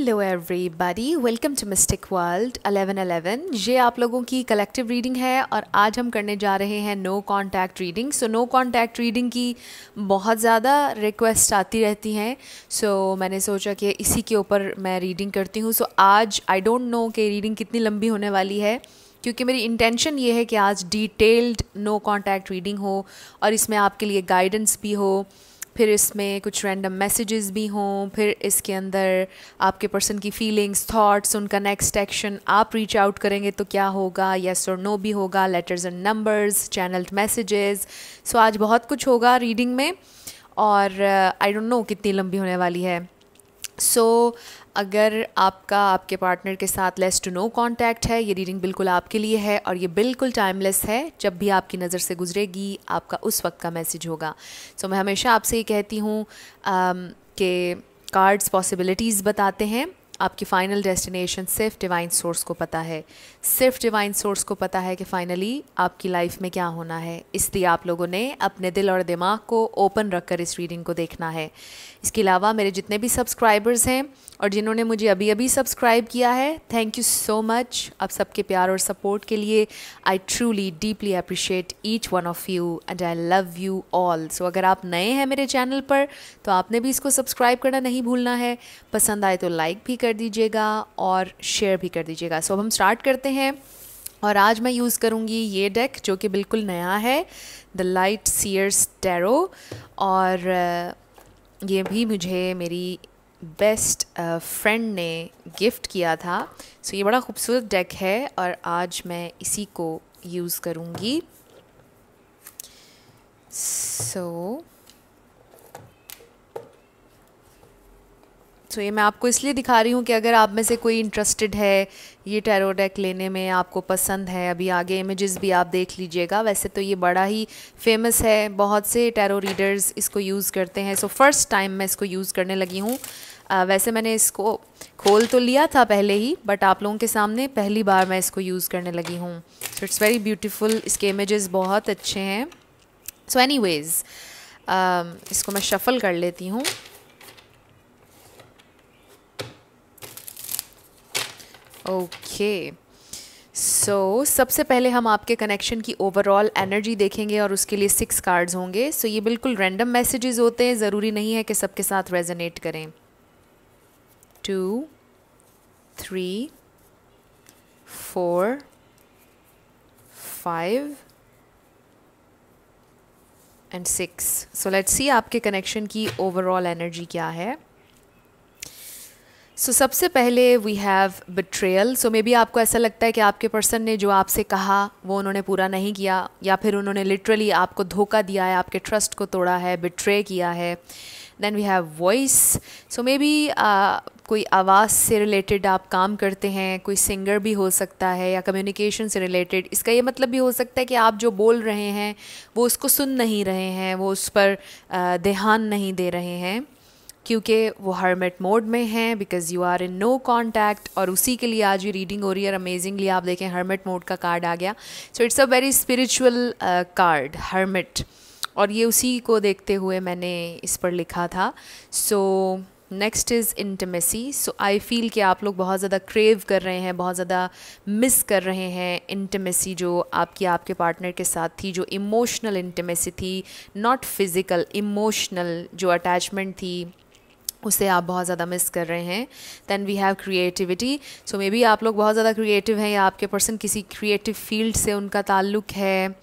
Hello everybody, welcome to mystic world 1111। ये आप लोगों की कलेक्टिव रीडिंग है और आज हम करने जा रहे हैं no contact reading. So no contact reading की बहुत ज़्यादा रिक्वेस्ट आती रहती हैं। सो मैंने सोचा कि इसी के ऊपर मैं रीडिंग करती हूँ। सो आज आई डोंट नो कि रीडिंग कितनी लंबी होने वाली है, क्योंकि मेरी इंटेंशन ये है कि आज डिटेल्ड नो कांटेक्ट रीडिंग हो और इसमें आपके लिए गाइडेंस भी हो, फिर इसमें कुछ रैंडम मैसेजेस भी हों, फिर इसके अंदर आपके पर्सन की फीलिंग्स, थॉट्स, उनका नेक्स्ट एक्शन, आप रीच आउट करेंगे तो क्या होगा, येस और नो भी होगा, letters and numbers, channelled messages. So आज बहुत कुछ होगा रीडिंग में और आई डोंट नो कितनी लंबी होने वाली है। सो अगर आपका आपके पार्टनर के साथ लेस टू नो कांटेक्ट है, ये रीडिंग बिल्कुल आपके लिए है और ये बिल्कुल टाइमलेस है। जब भी आपकी नज़र से गुजरेगी आपका उस वक्त का मैसेज होगा। सो मैं हमेशा आपसे ये कहती हूँ कि कार्ड्स पॉसिबिलिटीज़ बताते हैं, आपकी फ़ाइनल डेस्टिनेशन सिर्फ डिवाइन सोर्स को पता है। सिर्फ डिवाइन सोर्स को पता है कि फ़ाइनली आपकी लाइफ में क्या होना है। इसलिए आप लोगों ने अपने दिल और दिमाग को ओपन रखकर इस रीडिंग को देखना है। इसके अलावा मेरे जितने भी सब्सक्राइबर्स हैं और जिन्होंने मुझे अभी अभी सब्सक्राइब किया है, थैंक यू सो मच। आप सबके प्यार और सपोर्ट के लिए I truly deeply appreciate each one of you and I love you all. So अगर आप नए हैं मेरे चैनल पर तो आपने भी इसको सब्सक्राइब करना नहीं भूलना है। पसंद आए तो लाइक भी कर दीजिएगा और शेयर भी कर दीजिएगा। सो अब हम स्टार्ट करते हैं और आज मैं यूज़ करूँगी ये डेक जो कि बिल्कुल नया है, द लाइट सीयर्स टैरो। और ये भी मुझे मेरी बेस्ट फ्रेंड ने गिफ्ट किया था। सो ये बड़ा खूबसूरत डेक है और आज मैं इसी को यूज़ करूँगी। सो ये मैं आपको इसलिए दिखा रही हूँ कि अगर आप में से कोई इंटरेस्टेड है ये टैरो डेक लेने में, आपको पसंद है, अभी आगे इमेजेस भी आप देख लीजिएगा। वैसे तो ये बड़ा ही फेमस है, बहुत से टैरो रीडर्स इसको यूज़ करते हैं। सो फर्स्ट टाइम मैं इसको यूज़ करने लगी हूँ। वैसे मैंने इसको खोल तो लिया था पहले ही, बट आप लोगों के सामने पहली बार मैं इसको यूज़ करने लगी हूँ। सो इट्स वेरी ब्यूटीफुल, इसके इमेजेस बहुत अच्छे हैं। सो एनीवेज़ इसको मैं शफ़ल कर लेती हूँ। ओके, सो सबसे पहले हम आपके कनेक्शन की ओवरऑल एनर्जी देखेंगे और उसके लिए 6 कार्ड्स होंगे। सो ये बिल्कुल रैंडम मैसेजेस होते हैं, ज़रूरी नहीं है कि सबके साथ रेजोनेट करें। 2, 3, 4, 5 एंड 6। सो लेट्स सी आपके कनेक्शन की ओवरऑल एनर्जी क्या है। सो सबसे पहले we have betrayal. So maybe आपको ऐसा लगता है कि आपके पर्सन ने जो आपसे कहा वो उन्होंने पूरा नहीं किया, या फिर उन्होंने लिटरली आपको धोखा दिया है, आपके ट्रस्ट को तोड़ा है, बिट्रे किया है। Then we have voice. So maybe कोई आवाज़ से रिलेटेड आप काम करते हैं, कोई सिंगर भी हो सकता है या कम्युनिकेशन से रिलेटेड। इसका ये मतलब भी हो सकता है कि आप जो बोल रहे हैं वो उसको सुन नहीं रहे हैं, वो उस पर ध्यान नहीं दे रहे हैं, क्योंकि वो हर्मिट मोड में हैं, because you are in no contact. और उसी के लिए आज ये रीडिंग हो रही है। अमेजिंगली आप देखें हर्मिट मोड का कार्ड आ गया। So it's a very spiritual card, hermit, और ये उसी को देखते हुए मैंने इस पर लिखा था। So next is intimacy. So I feel कि आप लोग बहुत ज़्यादा क्रेव कर रहे हैं, बहुत ज़्यादा मिस कर रहे हैं इंटीमेसी जो आपके पार्टनर के साथ थी, जो इमोशनल इंटीमेसी थी, नॉट फिज़िकल, इमोशनल जो अटैचमेंट थी, उसे आप बहुत ज़्यादा मिस कर रहे हैं। Then we have creativity. So maybe आप लोग बहुत ज़्यादा क्रिएटिव हैं या आपके पर्सन किसी क्रिएटिव फील्ड से उनका ताल्लुक़ है।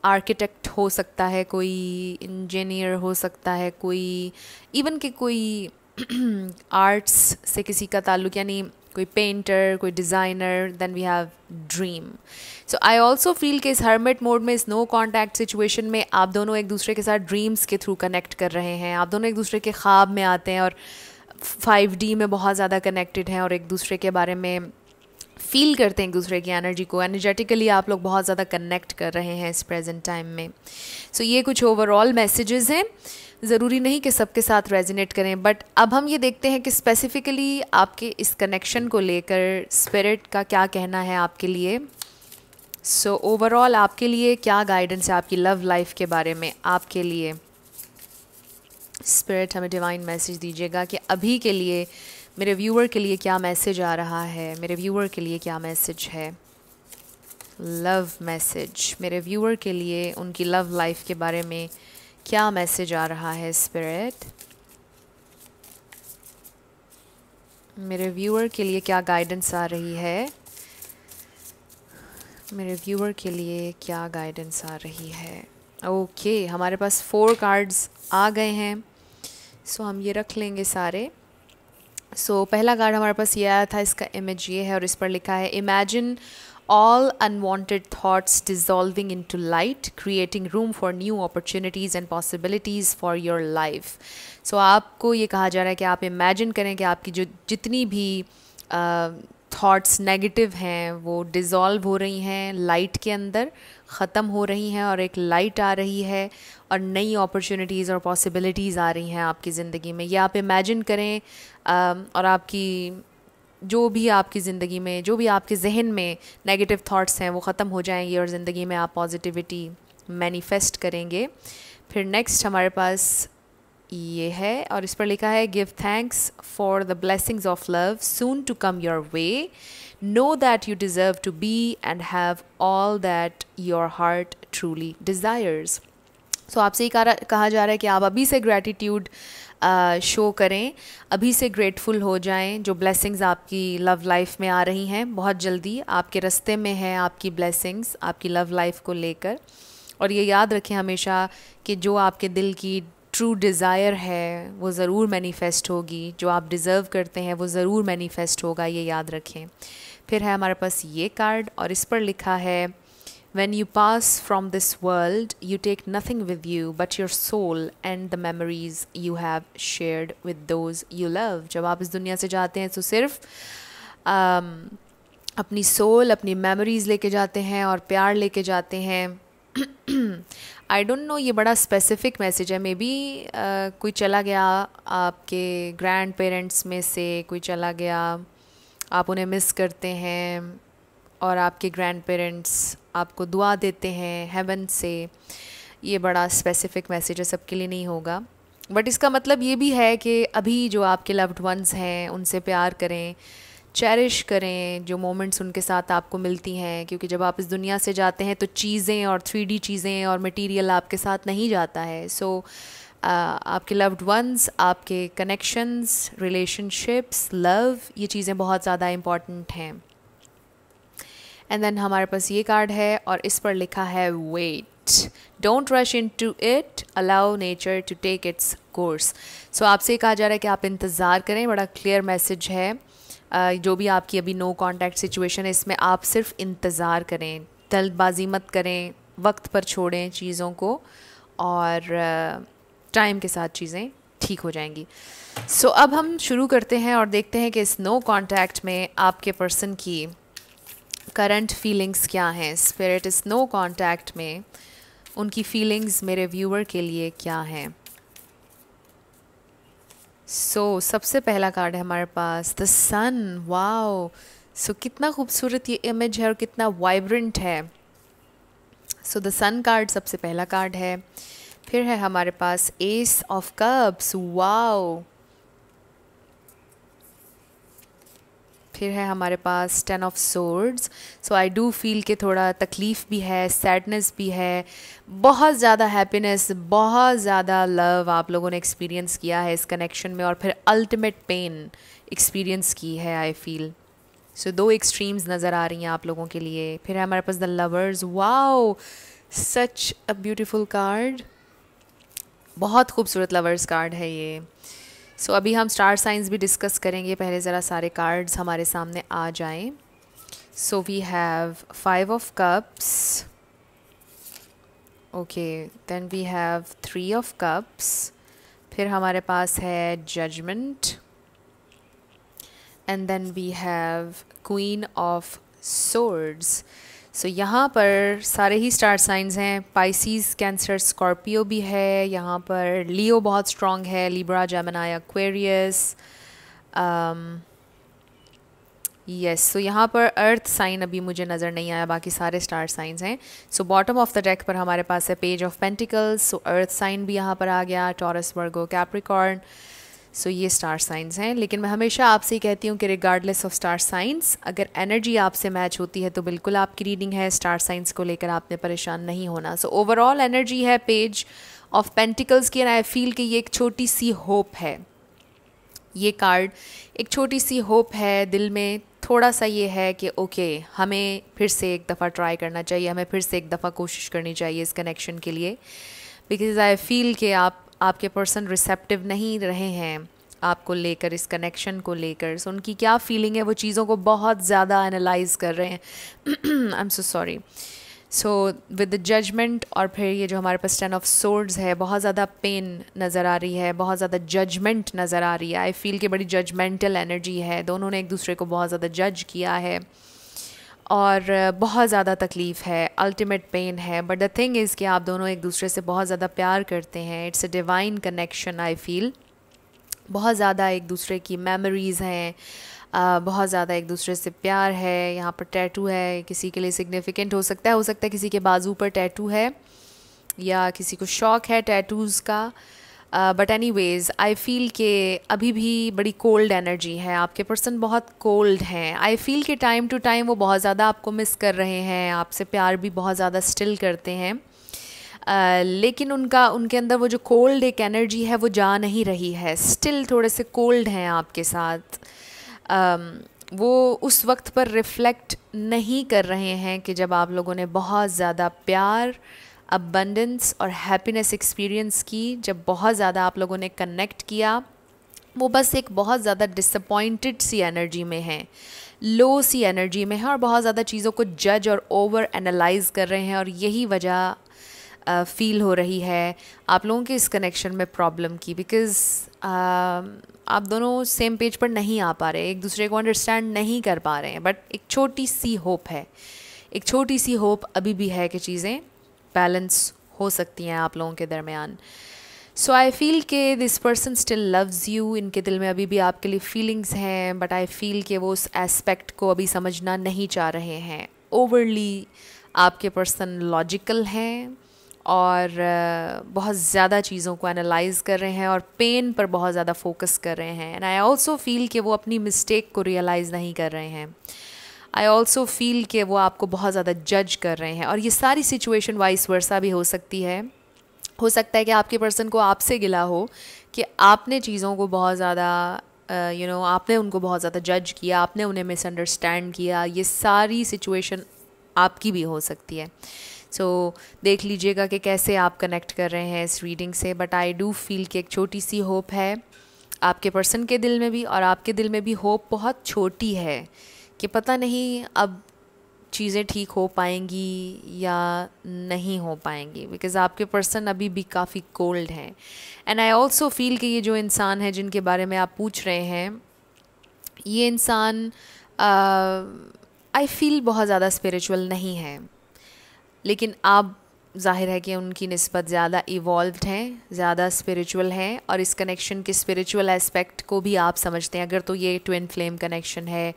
आर्किटेक्ट हो सकता है, कोई इंजीनियर हो सकता है, कोई इवन कि कोई आर्ट्स से किसी का ताल्लुक़, यानी कोई पेंटर, कोई designer. Then we have dream. So I also feel कि इस हर्मिट मोड में, इस नो कॉन्टैक्ट सिचुएशन में आप दोनों एक दूसरे के साथ ड्रीम्स के थ्रू कनेक्ट कर रहे हैं। आप दोनों एक दूसरे के ख्वाब में आते हैं और 5D में बहुत ज़्यादा कनेक्टेड हैं और एक दूसरे के बारे में फील करते हैं, एक दूसरे की एनर्जी को। एनर्जेटिकली आप लोग बहुत ज़्यादा कनेक्ट कर रहे हैं इस प्रेजेंट टाइम में। सो ये कुछ ओवरऑल मैसेजेस हैं, ज़रूरी नहीं कि सबके साथ रेजोनेट करें, बट अब हम ये देखते हैं कि स्पेसिफ़िकली आपके इस कनेक्शन को लेकर स्पिरिट का क्या कहना है आपके लिए। सो ओवरऑल आपके लिए क्या गाइडेंस है आपकी लव लाइफ के बारे में, आपके लिए। स्पिरिट हमें डिवाइन मैसेज दीजिएगा कि अभी के लिए मेरे व्यूअर के लिए क्या मैसेज आ रहा है, मेरे व्यूअर के लिए क्या मैसेज है, लव मैसेज, मेरे व्यूअर के लिए उनकी लव लाइफ के बारे में क्या मैसेज आ रहा है स्पिरिट, मेरे व्यूअर के लिए क्या गाइडेंस आ रही है, मेरे व्यूअर के लिए क्या गाइडेंस आ रही है। ओके, हमारे पास 4 कार्ड्स आ गए हैं, सो हम ये रख लेंगे सारे। सो पहला कार्ड हमारे पास ये आया था, इसका इमेज ये है और इस पर लिखा है imagine all unwanted thoughts dissolving into light, creating room for new opportunities and possibilities for your life. So आपको ये कहा जा रहा है कि आप इमेजिन करें कि आपकी जो जितनी भी थॉट्स नेगेटिव हैं वो डिज़ोल्व हो रही हैं लाइट के अंदर, ख़त्म हो रही हैं और एक लाइट आ रही है और नई अपॉर्चुनिटीज़ और पॉसिबिलिटीज़ आ रही हैं आपकी ज़िंदगी में। ये आप इमेजिन करें और आपकी जो भी आपकी ज़िंदगी में, जो भी आपके जहन में नेगेटिव थॉट्स हैं वो ख़त्म हो जाएंगे और ज़िंदगी में आप पॉजिटिविटी मैनिफेस्ट करेंगे। फिर नेक्स्ट हमारे पास ये है और इस पर लिखा है give thanks for the blessings of love soon to come your way, know that you deserve to be and have all that your heart truly desires. So आपसे ये कहा जा रहा है कि आप अभी से ग्रैटिट्यूड शो करें, अभी से ग्रेटफुल हो जाएं। जो ब्लेसिंग्स आपकी लव लाइफ में आ रही हैं बहुत जल्दी आपके रास्ते में हैं, आपकी ब्लेसिंग्स आपकी लव लाइफ को लेकर। और ये याद रखें हमेशा कि जो आपके दिल की ट्रू डिज़ायर है वो ज़रूर मैनिफेस्ट होगी, जो आप डिज़र्व करते हैं वो ज़रूर मैनिफेस्ट होगा, ये याद रखें। फिर है हमारे पास ये कार्ड और इस पर लिखा है When you pass from this world, you take nothing with you but your soul and the memories you have shared with those you love. जब आप इस दुनिया से जाते हैं तो सिर्फ अपनी सोल, अपनी मेमोरीज़ लेके जाते हैं और प्यार लेके जाते हैं। आई डोंट नो, ये बड़ा स्पेसिफिक मैसेज है। मे बी कोई चला गया आपके ग्रैंड पेरेंट्स में से, कोई चला गया, आप उन्हें मिस करते हैं और आपके ग्रैंड पेरेंट्स आपको दुआ देते हैं हेवन से। ये बड़ा स्पेसिफिक मैसेज है, सबके लिए नहीं होगा, बट इसका मतलब ये भी है कि अभी जो आपके लव्ड वंस हैं उनसे प्यार करें, चेरिश करें जो मोमेंट्स उनके साथ आपको मिलती हैं, क्योंकि जब आप इस दुनिया से जाते हैं तो चीज़ें और 3D चीज़ें और मटेरियल आपके साथ नहीं जाता है। सो आपके लव्ड वंस, आपके कनेक्शंस, रिलेशनशिप्स, लव, ये चीज़ें बहुत ज़्यादा इम्पॉर्टेंट हैं। एंड देन हमारे पास ये कार्ड है और इस पर लिखा है wait, don't rush into it, allow nature to take its course. So आपसे कहा जा रहा है कि आप इंतज़ार करें, बड़ा क्लियर मैसेज है। जो भी आपकी अभी नो कांटेक्ट सिचुएशन है इसमें आप सिर्फ इंतज़ार करें, जल्दबाजी मत करें, वक्त पर छोड़ें चीज़ों को और टाइम के साथ चीज़ें ठीक हो जाएंगी। सो अब हम शुरू करते हैं और देखते हैं कि इस नो कांटेक्ट में आपके पर्सन की करंट फीलिंग्स क्या हैं। स्पिरिट इस नो कांटेक्ट में उनकी फीलिंग्स मेरे व्यूअर के लिए क्या हैं। सो सबसे पहला कार्ड है हमारे पास द सन। वाओ, सो कितना खूबसूरत ये इमेज है और कितना वाइब्रेंट है। सो द सन कार्ड सबसे पहला कार्ड है। फिर है हमारे पास एस ऑफ कप्स। वाओ, फिर है हमारे पास 10 of swords. So I do feel कि थोड़ा तकलीफ़ भी है, सैडनेस भी है, बहुत ज़्यादा हैप्पीनेस, बहुत ज़्यादा लव आप लोगों ने एक्सपीरियंस किया है इस कनेक्शन में और फिर अल्टीमेट पेन एक्सपीरियंस की है आई फील। सो 2 एक्सट्रीम्स नज़र आ रही हैं आप लोगों के लिए। फिर है हमारे पास the lovers. Wow, such a beautiful card, बहुत खूबसूरत लवर्स कार्ड है ये। सो अभी हम स्टार साइंस भी डिस्कस करेंगे, पहले ज़रा सारे कार्ड्स हमारे सामने आ जाएं। So we have 5 of cups, okay, then we have 3 of cups, फिर हमारे पास है judgement and then we have queen of swords. So यहाँ पर सारे ही स्टार साइंस हैं, पाइसीज़, कैंसर, स्कॉर्पियो भी है, यहाँ पर लियो बहुत स्ट्रॉन्ग है, Libra, Gemini, Aquarius, yes. So यहाँ पर अर्थ साइन अभी मुझे नज़र नहीं आया, बाकी सारे स्टार साइंस हैं। So bottom of the deck पर हमारे पास है page of pentacles. So earth sign भी यहाँ पर आ गया, टॉरस, वर्गो, कैप्रिकॉर्न। सो ये स्टार साइंस हैं। लेकिन मैं हमेशा आपसे ही कहती हूँ कि रिगार्डलेस ऑफ स्टार साइंस, अगर एनर्जी आपसे मैच होती है तो बिल्कुल आपकी रीडिंग है। स्टार साइंस को लेकर आपने परेशान नहीं होना। सो ओवरऑल एनर्जी है पेज ऑफ पेंटिकल्स की, एंड आई फील कि ये एक छोटी सी होप है। ये कार्ड एक छोटी सी होप है दिल में, थोड़ा सा ये है कि ओके हमें फिर से एक दफ़ा ट्राई करना चाहिए, हमें फिर से एक दफ़ा कोशिश करनी चाहिए इस कनेक्शन के लिए। बिकॉज़ आई फील कि आपके पर्सन रिसेप्टिव नहीं रहे हैं आपको लेकर, इस कनेक्शन को लेकर। सो उनकी क्या फीलिंग है, वो चीज़ों को बहुत ज़्यादा एनालाइज कर रहे हैं। I am so sorry. So with the judgement, और फिर ये जो हमारे पास 10 ऑफ सोर्ड्स है, बहुत ज़्यादा पेन नज़र आ रही है, बहुत ज़्यादा जजमेंट नज़र आ रही है। आई फील कि बड़ी जजमेंटल एनर्जी है, दोनों ने एक दूसरे को बहुत ज़्यादा जज किया है और बहुत ज़्यादा तकलीफ़ है, अल्टीमेट पेन है। बट द थिंग इज़ कि आप दोनों एक दूसरे से बहुत ज़्यादा प्यार करते हैं। It's a divine connection. I feel बहुत ज़्यादा एक दूसरे की मेमोरीज़ हैं, बहुत ज़्यादा एक दूसरे से प्यार है। यहाँ पर टैटू है, किसी के लिए सिग्निफिकेंट हो सकता है किसी के बाजू पर टैटू है या किसी को शौक़ है टैटूज़ का। But anyways I feel कि अभी भी बड़ी कोल्ड एनर्जी है, आपके पर्सन बहुत कोल्ड हैं। आई फ़ील कि टाइम टू टाइम वो बहुत ज़्यादा आपको मिस कर रहे हैं, आपसे प्यार भी बहुत ज़्यादा स्टिल करते हैं। लेकिन उनके अंदर वो जो कोल्ड एक एनर्जी है वो जा नहीं रही है, स्टिल थोड़े से कोल्ड हैं आपके साथ। वो उस वक्त पर रिफ़्लेक्ट नहीं कर रहे हैं कि जब आप लोगों ने बहुत ज़्यादा प्यार, अबंडेंस और हैप्पीनेस एक्सपीरियंस की, जब बहुत ज़्यादा आप लोगों ने कनेक्ट किया। वो बस एक बहुत ज़्यादा डिसअपॉइंटेड सी एनर्जी में है, लो सी एनर्जी में है, और बहुत ज़्यादा चीज़ों को जज और ओवर एनालाइज कर रहे हैं। और यही वजह फ़ील हो रही है आप लोगों के इस कनेक्शन में प्रॉब्लम की। बिकॉज़ आप दोनों सेम पेज पर नहीं आ पा रहे, एक दूसरे को अंडरस्टैंड नहीं कर पा रहे हैं। बट एक छोटी सी होप है, एक छोटी सी होप अभी भी है कि चीज़ें बैलेंस हो सकती हैं आप लोगों के दरमियान। सो आई फील के this person still loves you. इनके दिल में अभी भी आपके लिए फीलिंग्स हैं, बट आई फील कि वो उस एस्पेक्ट को अभी समझना नहीं चाह रहे हैं। ओवरली आपके पर्सन लॉजिकल हैं और बहुत ज़्यादा चीज़ों को एनालाइज कर रहे हैं और पेन पर बहुत ज़्यादा फोकस कर रहे हैं। एंड आई ऑल्सो फील कि वो अपनी मिस्टेक को रियलाइज़ नहीं कर रहे हैं। आई ऑल्सो फील कि वो आपको बहुत ज़्यादा जज कर रहे हैं। और ये सारी सिचुएशन वाइस वर्सा भी हो सकती है। हो सकता है कि आपके पर्सन को आपसे गिला हो कि आपने चीज़ों को बहुत ज़्यादा आपने उनको बहुत ज़्यादा जज किया, आपने उन्हें मिसअंडरस्टैंड किया। ये सारी सिचुएशन आपकी भी हो सकती है। सो देख लीजिएगा कि कैसे आप कनेक्ट कर रहे हैं इस रीडिंग से। बट आई डू फील कि एक छोटी सी होप है आपके पर्सन के दिल में भी, और आपके दिल में भी होप बहुत छोटी है कि पता नहीं अब चीज़ें ठीक हो पाएंगी या नहीं हो पाएंगी। बिकॉज़ आपके पर्सन अभी भी काफ़ी कोल्ड हैं। एंड आई ऑल्सो फील कि ये जो इंसान है जिनके बारे में आप पूछ रहे हैं, ये इंसान आई फील बहुत ज़्यादा स्पिरिचुअल नहीं है, लेकिन आप ज़ाहिर है कि उनकी निस्बत ज़्यादा इवॉल्व्ड हैं, ज़्यादा स्पिरिचुअल हैं, और इस कनेक्शन के स्पिरिचुअल एस्पेक्ट को भी आप समझते हैं। अगर तो ये ट्विन फ्लेम कनेक्शन है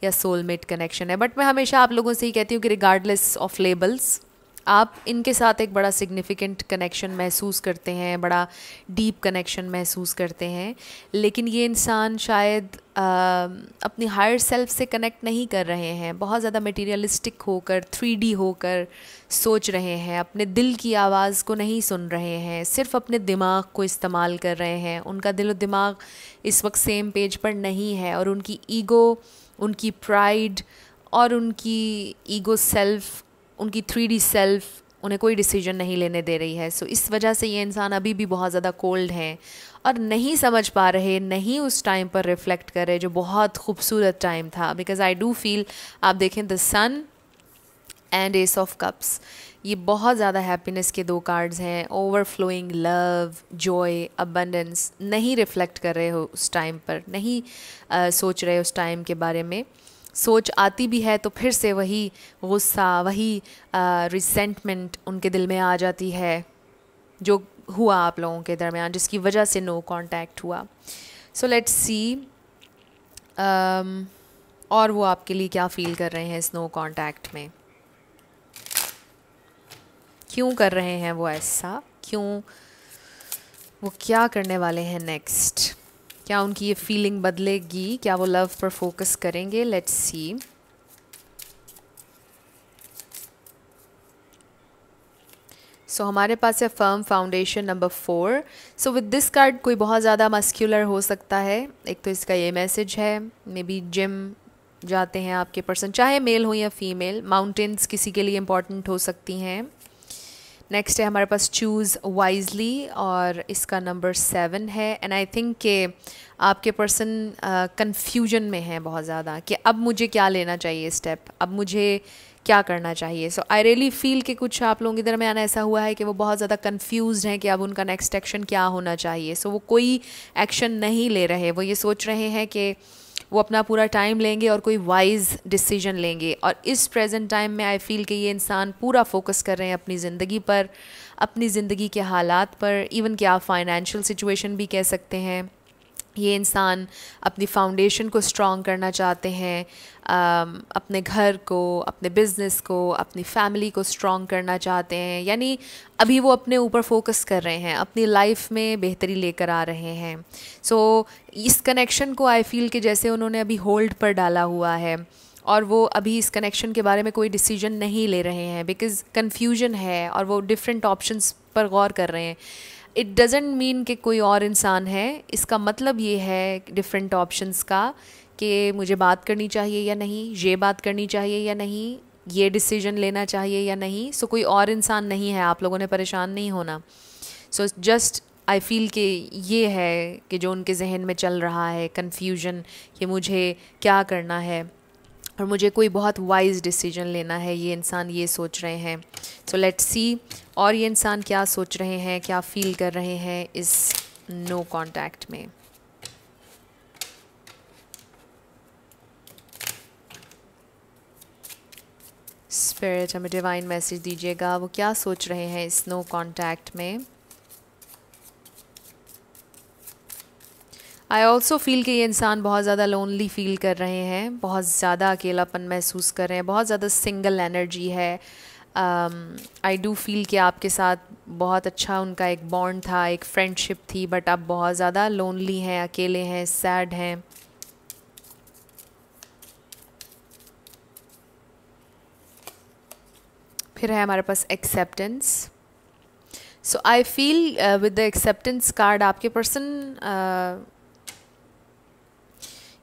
या सोलमेट कनेक्शन है। बट मैं हमेशा आप लोगों से ही कहती हूँ कि रिगार्डलेस ऑफ लेबल्स, आप इनके साथ एक बड़ा सिग्निफिकेंट कनेक्शन महसूस करते हैं, बड़ा डीप कनेक्शन महसूस करते हैं। लेकिन ये इंसान शायद अपनी हायर सेल्फ से कनेक्ट नहीं कर रहे हैं, बहुत ज़्यादा मटेरियलिस्टिक होकर, 3D होकर सोच रहे हैं, अपने दिल की आवाज़ को नहीं सुन रहे हैं, सिर्फ अपने दिमाग को इस्तेमाल कर रहे हैं। उनका दिल और दिमाग इस वक्त सेम पेज पर नहीं है, और उनकी ईगो, उनकी प्राइड और उनकी ईगो सेल्फ, उनकी 3D सेल्फ उन्हें कोई डिसीजन नहीं लेने दे रही है। सो इस वजह से ये इंसान अभी भी बहुत ज़्यादा कोल्ड हैं और नहीं समझ पा रहे, नहीं उस टाइम पर रिफ़्लेक्ट कर रहे जो बहुत खूबसूरत टाइम था। बिकॉज़ आई डू फील, आप देखें the sun and ace of cups, ये बहुत ज़्यादा हैप्पीनेस के दो कार्ड्स हैं। ओवरफ्लोइंग लव, जॉय, अबंडेंस, नहीं रिफ़्लेक्ट कर रहे हो उस टाइम पर, नहीं सोच रहे उस टाइम के बारे में। सोच आती भी है तो फिर से वही गुस्सा, वही रिसेंटमेंट उनके दिल में आ जाती है जो हुआ आप लोगों के दरमियान, जिसकी वजह से नो कांटेक्ट हुआ। सो लेट्स सी और वो आपके लिए क्या फ़ील कर रहे हैं इस नो कांटेक्ट में, क्यों कर रहे हैं वो ऐसा, क्यों, वो क्या करने वाले हैं नेक्स्ट, क्या उनकी ये फीलिंग बदलेगी, क्या वो लव पर फोकस करेंगे? Let's see. सो हमारे पास है firm foundation number 4। So with this card कोई बहुत ज़्यादा मस्क्यूलर हो सकता है। एक तो इसका ये मैसेज है, मे बी जिम जाते हैं आपके पर्सन, चाहे मेल हो या फीमेल। माउंटेन्स किसी के लिए इम्पॉर्टेंट हो सकती हैं। नेक्स्ट है हमारे पास चूज़ वाइजली, और इसका नंबर 7 है। एंड आई थिंक कि आपके पर्सन कन्फ्यूजन में है बहुत ज़्यादा कि अब मुझे क्या लेना चाहिए स्टेप, अब मुझे क्या करना चाहिए। सो आई रियली फील कि कुछ आप लोगों की दरमियान ऐसा हुआ है कि वो बहुत ज़्यादा कन्फ्यूज़ हैं कि अब उनका नेक्स्ट एक्शन क्या होना चाहिए। सो वो कोई एक्शन नहीं ले रहे, वो ये सोच रहे हैं कि वो अपना पूरा टाइम लेंगे और कोई वाइज डिसीजन लेंगे। और इस प्रेजेंट टाइम में आई फील कि ये इंसान पूरा फोकस कर रहे हैं अपनी ज़िंदगी पर, अपनी ज़िंदगी के हालात पर, इवन कि आप फाइनेंशियल सिचुएशन भी कह सकते हैं। ये इंसान अपनी फाउंडेशन को स्ट्रॉन्ग करना चाहते हैं, अपने घर को, अपने बिज़नेस को, अपनी फैमिली को स्ट्रॉन्ग करना चाहते हैं। यानी अभी वो अपने ऊपर फोकस कर रहे हैं, अपनी लाइफ में बेहतरी लेकर आ रहे हैं। सो इस कनेक्शन को आई फील कि जैसे उन्होंने अभी होल्ड पर डाला हुआ है और वो अभी इस कनेक्शन के बारे में कोई डिसीजन नहीं ले रहे हैं, बिकॉज़ कन्फ्यूजन है और वो डिफरेंट ऑप्शंस पर गौर कर रहे हैं। इट डज़ंट मीन कि कोई और इंसान है, इसका मतलब ये है डिफरेंट ऑप्शंस का कि मुझे बात करनी चाहिए या नहीं, ये बात करनी चाहिए या नहीं, ये डिसीजन लेना चाहिए या नहीं। सो कोई और इंसान नहीं है, आप लोगों ने परेशान नहीं होना। सो जस्ट आई फील कि ये है कि जो उनके जहन में चल रहा है कन्फ्यूजन, कि मुझे क्या करना है और मुझे कोई बहुत वाइज डिसीजन लेना है, ये इंसान ये सोच रहे हैं। सो लेट्स सी और ये इंसान क्या सोच रहे हैं, क्या फील कर रहे हैं इस नो कॉन्टैक्ट में। स्पिरिट हमें डिवाइन मैसेज दीजिएगा, वो क्या सोच रहे हैं इस नो कॉन्टैक्ट में। आई ऑल्सो फील कि ये इंसान बहुत ज़्यादा लोनली फील कर रहे हैं, बहुत ज़्यादा अकेलापन महसूस कर रहे हैं, बहुत ज़्यादा सिंगल एनर्जी है। आई डू फील कि आपके साथ बहुत अच्छा उनका एक बॉन्ड था, एक फ्रेंडशिप थी, बट अब बहुत ज़्यादा लोनली हैं, अकेले हैं, सैड हैं। फिर है हमारे पास acceptance. So I feel with the acceptance card आपके पर्सन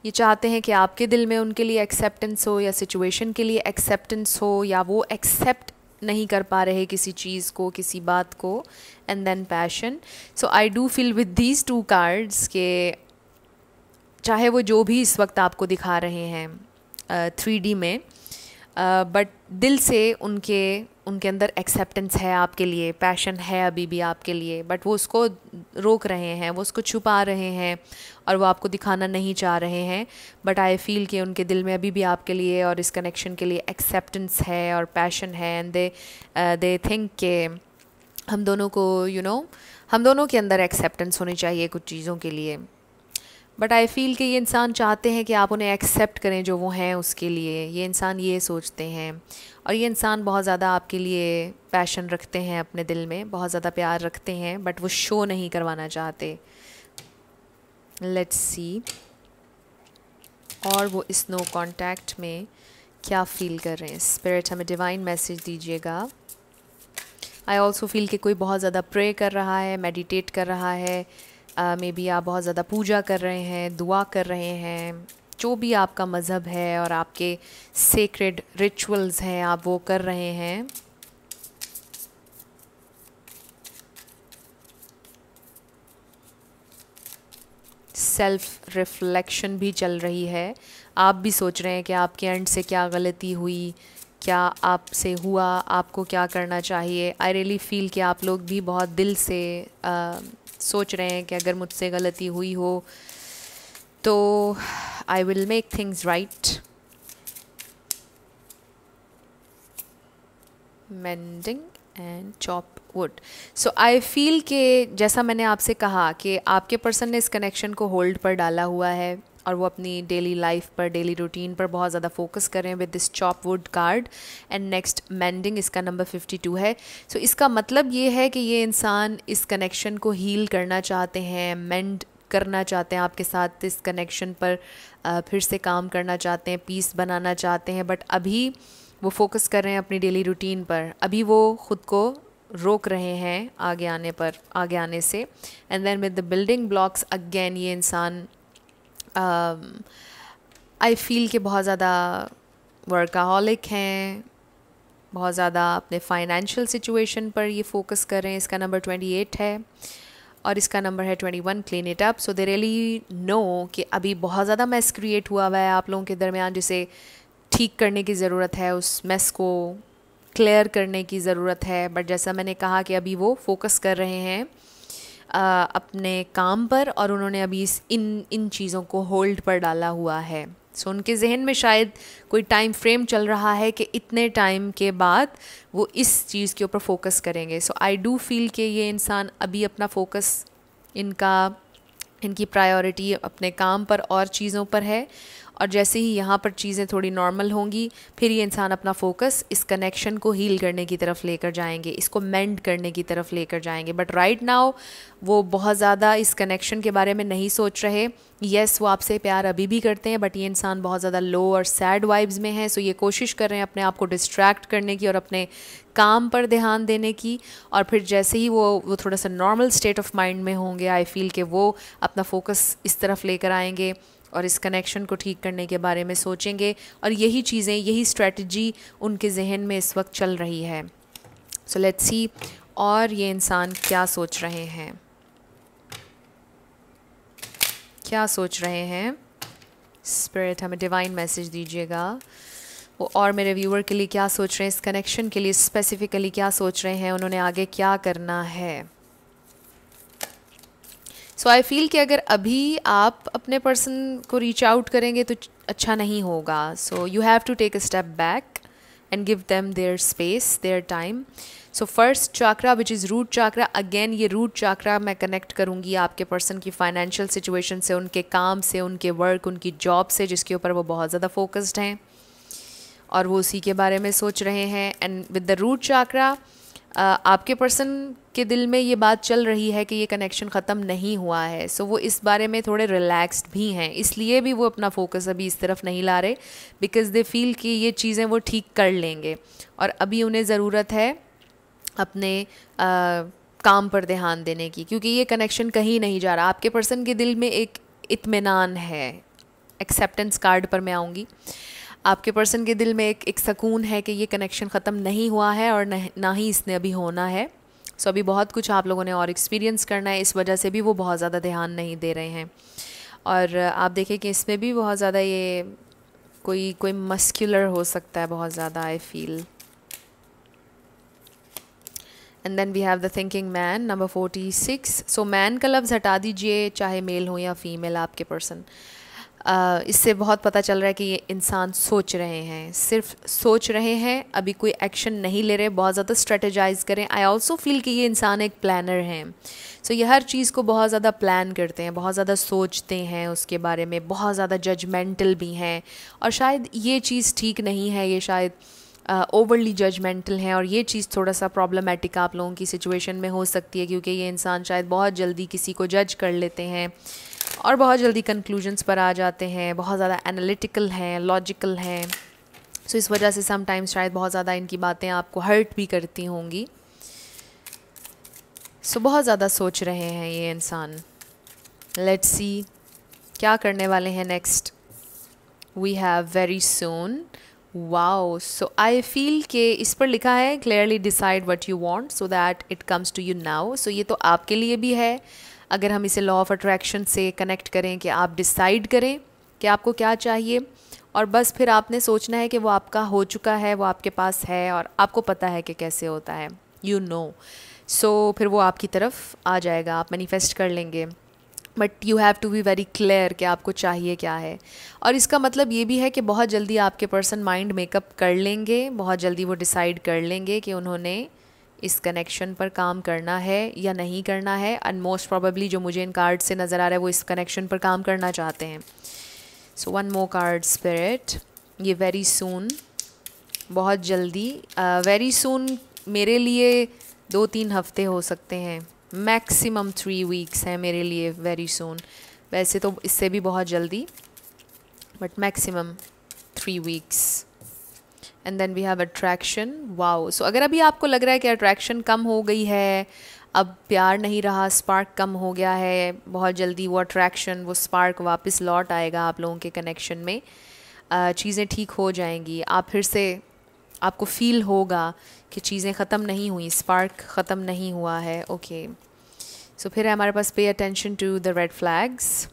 ये चाहते हैं कि आपके दिल में उनके लिए एक्सेप्टेंस हो, या सिचुएशन के लिए एक्सेप्टेंस हो, या वो एक्सेप्ट नहीं कर पा रहे किसी चीज़ को, किसी बात को। And then passion. So I do feel with these 2 cards के चाहे वो जो भी इस वक्त आपको दिखा रहे हैं 3D में, बट दिल से उनके अंदर एक्सेप्टेंस है आपके लिए, पैशन है अभी भी आपके लिए, बट वो उसको रोक रहे हैं, वो उसको छुपा रहे हैं और वो आपको दिखाना नहीं चाह रहे हैं। बट आई फील कि उनके दिल में अभी भी आपके लिए और इस कनेक्शन के लिए एक्सेप्टेंस है और पैशन है। एंड दे थिंक कि हम दोनों को हम दोनों के अंदर एक्सेप्टेंस होनी चाहिए कुछ चीज़ों के लिए। बट आई फील कि ये इंसान चाहते हैं कि आप उन्हें एक्सेप्ट करें जो वो हैं उसके लिए, ये इंसान ये सोचते हैं। और ये इंसान बहुत ज़्यादा आपके लिए पैशन रखते हैं, अपने दिल में बहुत ज़्यादा प्यार रखते हैं, बट वो शो नहीं करवाना चाहते। लेट्स सी और वो इस नो कॉन्टैक्ट में क्या फ़ील कर रहे हैं। स्पिरिट हमें डिवाइन मैसेज दीजिएगा। आई ऑल्सो फील कि कोई बहुत ज़्यादा प्रे कर रहा है, मेडिटेट कर रहा है, मे बी आप बहुत ज़्यादा पूजा कर रहे हैं, दुआ कर रहे हैं, जो भी आपका मज़हब है और आपके सेक्रेड रिचुअल्स हैं आप वो कर रहे हैं। सेल्फ रिफ्लेक्शन भी चल रही है, आप भी सोच रहे हैं कि आपके एंड से क्या गलती हुई, क्या आपसे हुआ, आपको क्या करना चाहिए। आई रियली फील कि आप लोग भी बहुत दिल से सोच रहे हैं कि अगर मुझसे गलती हुई हो तो I will make things right. Mending and chop wood. So I feel कि जैसा मैंने आपसे कहा कि आपके पर्सन ने इस कनेक्शन को होल्ड पर डाला हुआ है और वो अपनी डेली लाइफ पर, डेली रूटीन पर बहुत ज़्यादा फोकस कर रहे हैं with this chop wood card. And next mending, इसका नंबर 52 है। सो इसका मतलब ये है कि ये इंसान इस कनेक्शन को हील करना चाहते हैं, मेंड करना चाहते हैं आपके साथ, इस कनेक्शन पर फिर से काम करना चाहते हैं, पीस बनाना चाहते हैं, बट अभी वो फोकस कर रहे हैं अपनी डेली रूटीन पर। अभी वो ख़ुद को रोक रहे हैं आगे आने से। And then with the building blocks again, ये इंसान आई फील कि बहुत ज़्यादा वर्काहॉलिक हैं, बहुत ज़्यादा अपने फाइनेंशियल सिचुएशन पर ये फोकस कर रहे हैं। इसका नंबर 28 है और इसका नंबर है 21, clean it up. So they really know कि अभी बहुत ज़्यादा मेस क्रिएट हुआ है आप लोगों के दरमियान, जिसे ठीक करने की ज़रूरत है, उस मेस को क्लियर करने की ज़रूरत है। बट जैसा मैंने कहा कि अभी वो फोकस कर रहे हैं अपने काम पर, और उन्होंने अभी इन चीज़ों को होल्ड पर डाला हुआ है। सो उनके जहन में शायद कोई टाइम फ्रेम चल रहा है कि इतने टाइम के बाद वो इस चीज़ के ऊपर फोकस करेंगे। सो आई डू फील कि ये इंसान अभी अपना फोकस, इनकी प्रायोरिटी अपने काम पर और चीज़ों पर है, और जैसे ही यहाँ पर चीज़ें थोड़ी नॉर्मल होंगी फिर ये इंसान अपना फोकस इस कनेक्शन को हील करने की तरफ लेकर जाएंगे, इसको मेंड करने की तरफ लेकर जाएंगे। बट राइट नाउ वो बहुत ज़्यादा इस कनेक्शन के बारे में नहीं सोच रहे। येस, वो आपसे प्यार अभी भी करते हैं, बट ये इंसान बहुत ज़्यादा लो और सैड वाइब्स में है। सो ये कोशिश कर रहे हैं अपने आप को डिस्ट्रैक्ट करने की और अपने काम पर ध्यान देने की, और फिर जैसे ही वो थोड़ा सा नॉर्मल स्टेट ऑफ माइंड में होंगे, आई फील कि वो अपना फोकस इस तरफ लेकर आएंगे और इस कनेक्शन को ठीक करने के बारे में सोचेंगे। और यही चीज़ें, यही स्ट्रेटजी उनके जहन में इस वक्त चल रही है। सो लेट्स सी और ये इंसान क्या सोच रहे हैं, क्या सोच रहे हैं। स्पिरिट हमें डिवाइन मैसेज दीजिएगा, वो और मेरे व्यूअर के लिए क्या सोच रहे हैं, इस कनेक्शन के लिए स्पेसिफिकली क्या सोच रहे हैं, उन्होंने आगे क्या करना है। सो आई फील कि अगर अभी आप अपने पर्सन को रीच आउट करेंगे तो अच्छा नहीं होगा। So you have to take a step back and give them their space, their time. So first chakra which is root chakra, again ये रूट चाक्रा मैं कनेक्ट करूँगी आपके पर्सन की फाइनेंशियल सिचुएशन से, उनके काम से, उनके वर्क, उनकी जॉब से, जिसके ऊपर वो बहुत ज़्यादा फोकस्ड हैं और वो उसी के बारे में सोच रहे हैं। And with the root chakra आपके पर्सन के दिल में ये बात चल रही है कि ये कनेक्शन ख़त्म नहीं हुआ है। सो वो इस बारे में थोड़े रिलैक्स्ड भी हैं, इसलिए भी वो अपना फोकस अभी इस तरफ नहीं ला रहे, बिकॉज़ दे फील कि ये चीज़ें वो ठीक कर लेंगे और अभी उन्हें ज़रूरत है अपने काम पर ध्यान देने की, क्योंकि ये कनेक्शन कहीं नहीं जा रहा। आपके पर्सन के दिल में एक इत्मीनान है, एक्सेप्टेंस कार्ड पर मैं आऊँगी। आपके पर्सन के दिल में एक सुकून है कि ये कनेक्शन ख़त्म नहीं हुआ है और ना ही इसने अभी होना है। सो अभी बहुत कुछ आप लोगों ने और एक्सपीरियंस करना है, इस वजह से भी वो बहुत ज़्यादा ध्यान नहीं दे रहे हैं। और आप देखें कि इसमें भी बहुत ज़्यादा ये कोई मस्कुलर हो सकता है बहुत ज़्यादा, I feel. And then we have the thinking man, number 46। सो मैन का लफ्ज़ हटा दीजिए, चाहे मेल हो या फीमेल आपके पर्सन। इससे बहुत पता चल रहा है कि ये इंसान सोच रहे हैं, सिर्फ सोच रहे हैं, अभी कोई एक्शन नहीं ले रहे, बहुत ज़्यादा स्ट्रेटेजाइज करें। आई ऑल्सो फील कि ये इंसान एक प्लानर हैं। सो ये हर चीज़ को बहुत ज़्यादा प्लान करते हैं, बहुत ज़्यादा सोचते हैं उसके बारे में, बहुत ज़्यादा जजमेंटल भी हैं। और शायद ये चीज़ ठीक नहीं है, ये शायद ओवरली जजमेंटल हैं, और ये चीज़ थोड़ा सा प्रॉब्लमेटिक आप लोगों की सिचुएशन में हो सकती है, क्योंकि ये इंसान शायद बहुत जल्दी किसी को जज कर लेते हैं और बहुत जल्दी कंक्लूजन्स पर आ जाते हैं, बहुत ज़्यादा एनालिटिकल हैं, लॉजिकल हैं। सो इस वजह से समटाइम्स शायद बहुत ज़्यादा इनकी बातें आपको हर्ट भी करती होंगी। सो बहुत ज़्यादा सोच रहे हैं ये इंसान। लेट्स सी क्या करने वाले हैं next. We have very soon. Wow, so I feel कि इस पर लिखा है clearly decide what you want so that it comes to you now. So ये तो आपके लिए भी है, अगर हम इसे लॉ ऑफ अट्रैक्शन से कनेक्ट करें कि आप डिसाइड करें कि आपको क्या चाहिए, और बस फिर आपने सोचना है कि वो आपका हो चुका है, वो आपके पास है और आपको पता है कि कैसे होता है, यू नो। सो फिर वो आपकी तरफ आ जाएगा, आप मैनिफेस्ट कर लेंगे। But you have to be very clear कि आपको चाहिए क्या है। और इसका मतलब ये भी है कि बहुत जल्दी आपके पर्सन माइंड मेकअप कर लेंगे, बहुत जल्दी वो डिसाइड कर लेंगे कि उन्होंने इस कनेक्शन पर काम करना है या नहीं करना है। एंड मोस्ट प्रोबेबली जो मुझे इन कार्ड से नज़र आ रहा है वो इस कनेक्शन पर काम करना चाहते हैं। So one more card spirit, ये वेरी सून, बहुत जल्दी, वेरी सून मेरे लिए 2-3 हफ्ते हो सकते हैं, मैक्सिमम 3 वीक्स है मेरे लिए, वेरी सून। वैसे तो इससे भी बहुत जल्दी, but maximum 3 weeks. And then we have attraction. Wow, so अगर अभी आपको लग रहा है कि अट्रैक्शन कम हो गई है, अब प्यार नहीं रहा, स्पार्क कम हो गया है, बहुत जल्दी वो अट्रैक्शन, वो स्पार्क वापस लौट आएगा आप लोगों के कनेक्शन में, चीज़ें ठीक हो जाएंगी, आप फिर से, आपको फील होगा कि चीज़ें ख़त्म नहीं हुई, स्पार्क ख़त्म नहीं हुआ है। ओके, सो फिर है हमारे पास pay attention to the red flags.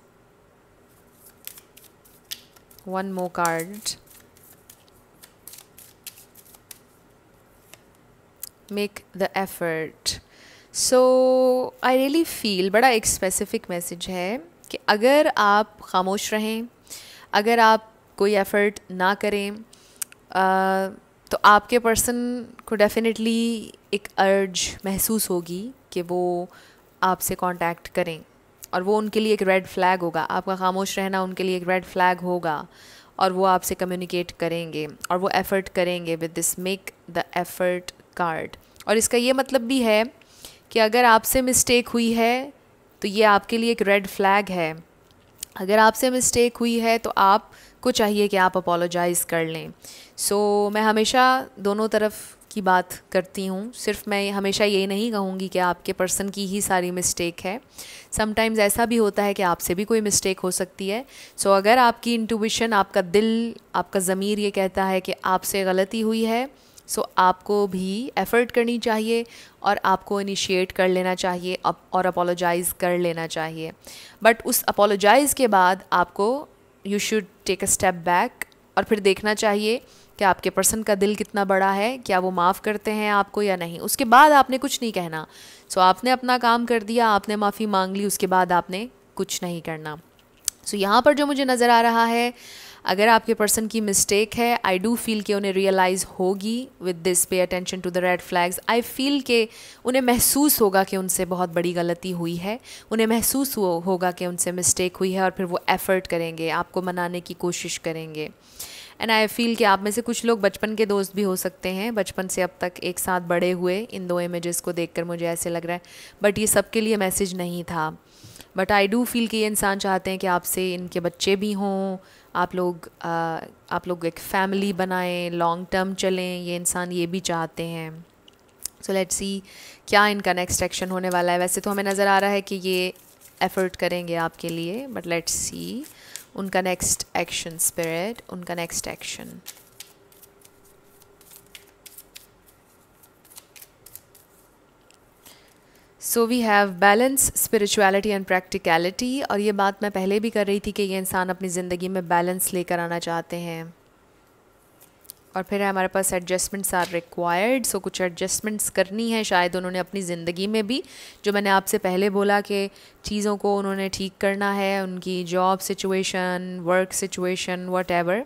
One more card. Make the effort. So I really feel, बड़ा एक स्पेसिफिक मैसेज है कि अगर आप खामोश रहें, अगर आप कोई एफ़र्ट ना करें, तो आपके पर्सन को डेफिनेटली एक अर्ज महसूस होगी कि वो आपसे कांटेक्ट करें, और वो उनके लिए एक रेड फ्लैग होगा। आपका खामोश रहना उनके लिए एक रेड फ्लैग होगा, और वो आपसे कम्युनिकेट करेंगे और वो एफ़र्ट करेंगे with this make the effort card. और इसका ये मतलब भी है कि अगर आपसे मिस्टेक हुई है तो ये आपके लिए एक रेड फ्लैग है। अगर आपसे मिस्टेक हुई है तो आपको चाहिए कि आप अपोलोजाइज़ कर लें। सो मैं हमेशा दोनों तरफ की बात करती हूँ, सिर्फ मैं हमेशा ये नहीं कहूँगी कि आपके पर्सन की ही सारी मिस्टेक है। समटाइम्स ऐसा भी होता है कि आपसे भी कोई मिस्टेक हो सकती है। सो अगर आपकी इंट्यूशन, आपका दिल, आपका ज़मीर ये कहता है कि आपसे गलती हुई है, सो आपको भी एफ़र्ट करनी चाहिए और आपको इनिशिएट कर लेना चाहिए और अपोलोजाइज़ कर लेना चाहिए। बट उस अपोलोजाइज़ के बाद आपको you should take a step back और फिर देखना चाहिए कि आपके पर्सन का दिल कितना बड़ा है, क्या वो माफ़ करते हैं आपको या नहीं। उसके बाद आपने कुछ नहीं कहना। सो आपने अपना काम कर दिया, आपने माफ़ी मांग ली, उसके बाद आपने कुछ नहीं करना। सो यहाँ पर जो मुझे नज़र आ रहा है, अगर आपके पर्सन की मिस्टेक है, आई डू फील कि उन्हें रियलाइज़ होगी with this pay attention to the red flags. I feel कि उन्हें महसूस होगा कि उनसे बहुत बड़ी गलती हुई है, उन्हें महसूस होगा कि उनसे मिस्टेक हुई है, और फिर वो एफ़र्ट करेंगे, आपको मनाने की कोशिश करेंगे। एंड आई फील कि आप में से कुछ लोग बचपन के दोस्त भी हो सकते हैं, बचपन से अब तक एक साथ बड़े हुए। इन दो इमेजेस को देखकर मुझे ऐसे लग रहा है, बट ये सबके लिए मैसेज नहीं था। बट आई डू फील कि ये इंसान चाहते हैं कि आपसे इनके बच्चे भी हों, आप लोग एक फ़ैमिली बनाएं, लॉन्ग टर्म चलें, ये इंसान ये भी चाहते हैं। सो लेट्स सी क्या इनका नेक्स्ट एक्शन होने वाला है। वैसे तो हमें नज़र आ रहा है कि ये एफ़र्ट करेंगे आपके लिए, बट लेट्स सी उनका नेक्स्ट एक्शन। स्पिरिट, उनका next action. So we have balance, spirituality and practicality. और ये बात मैं पहले भी कर रही थी कि ये इंसान अपनी ज़िंदगी में बैलेंस लेकर आना चाहते हैं। और फिर हमारे पास एडजस्टमेंट्स आर रिक्वायर्ड। सो कुछ एडजस्टमेंट्स करनी है शायद उन्होंने अपनी ज़िंदगी में भी, जो मैंने आपसे पहले बोला कि चीज़ों को उन्होंने ठीक करना है, उनकी job situation, work situation, whatever,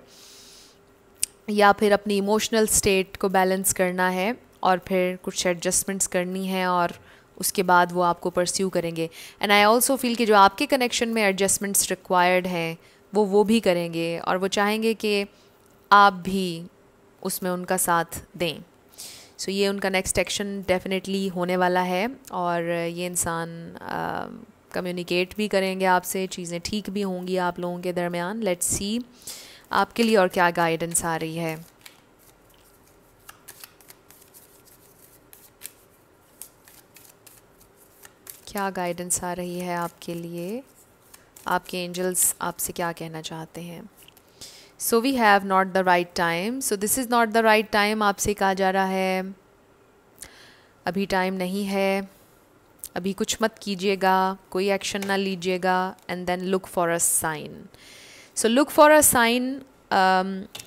या फिर अपनी इमोशनल स्टेट को बैलेंस करना है, और फिर कुछ एडजस्टमेंट्स करनी है, और उसके बाद वो आपको परस्यू करेंगे। एंड आई ऑल्सो फील कि जो आपके कनेक्शन में एडजस्टमेंट्स रिक्वायर्ड हैं वो भी करेंगे, और वो चाहेंगे कि आप भी उसमें उनका साथ दें। सो ये उनका नेक्स्ट एक्शन डेफिनेटली होने वाला है, और ये इंसान कम्युनिकेट भी करेंगे आपसे, चीज़ें ठीक भी होंगी आप लोगों के दरमियान। लेट्स सी आपके लिए और क्या गाइडेंस आ रही है। क्या गाइडेंस आ रही है आपके लिए, आपके एंजल्स आपसे क्या कहना चाहते हैं। So we have not the right time. So this is not the right time. आपसे कहा जा रहा है अभी टाइम नहीं है, अभी कुछ मत कीजिएगा, कोई एक्शन ना लीजिएगा, and then look for a sign. So look for a sign.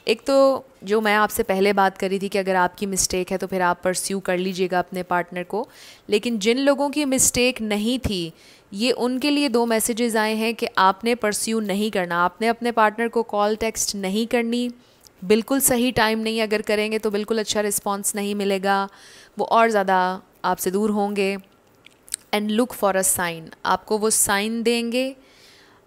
एक तो जो मैं आपसे पहले बात करी थी कि अगर आपकी मिस्टेक है तो फिर आप परस्यू कर लीजिएगा अपने पार्टनर को, लेकिन जिन लोगों की मिस्टेक नहीं थी, ये उनके लिए 2 मैसेजेस आए हैं कि आपने परस्यू नहीं करना, आपने अपने पार्टनर को कॉल टेक्स्ट नहीं करनी, बिल्कुल सही टाइम नहीं, अगर करेंगे तो बिल्कुल अच्छा रिस्पॉन्स नहीं मिलेगा, वो और ज़्यादा आपसे दूर होंगे। And look for a sign, आपको वो साइन देंगे,